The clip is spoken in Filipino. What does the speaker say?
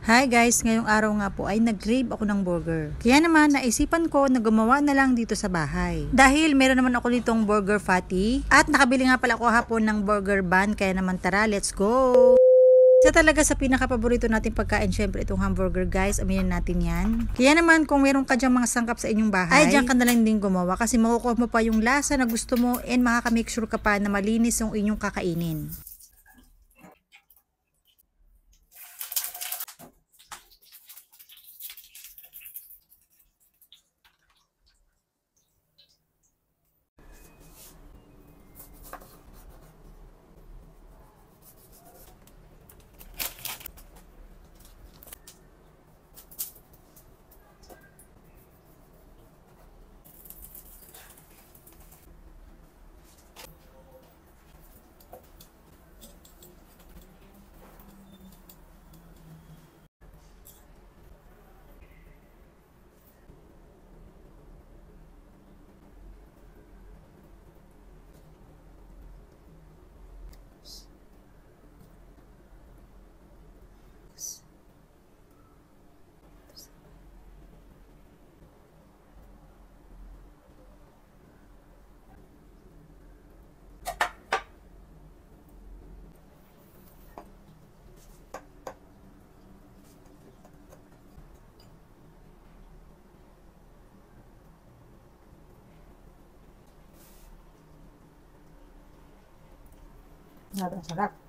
Hi guys, ngayong araw nga po ay nag-crave ako ng burger. Kaya naman naisipan ko na gumawa na lang dito sa bahay. Dahil meron naman ako ditong burger patty at nakabili nga pala ako hapon ng burger bun, kaya naman tara, let's go! Isa talaga sa pinaka-paborito natin pagkain, syempre itong hamburger guys, aminin natin yan. Kaya naman kung meron ka dyang mga sangkap sa inyong bahay, ay dyan ka na lang din gumawa kasi makukuha mo pa yung lasa na gusto mo and makaka-make sure ka pa na malinis yung inyong kakainin. Sarap.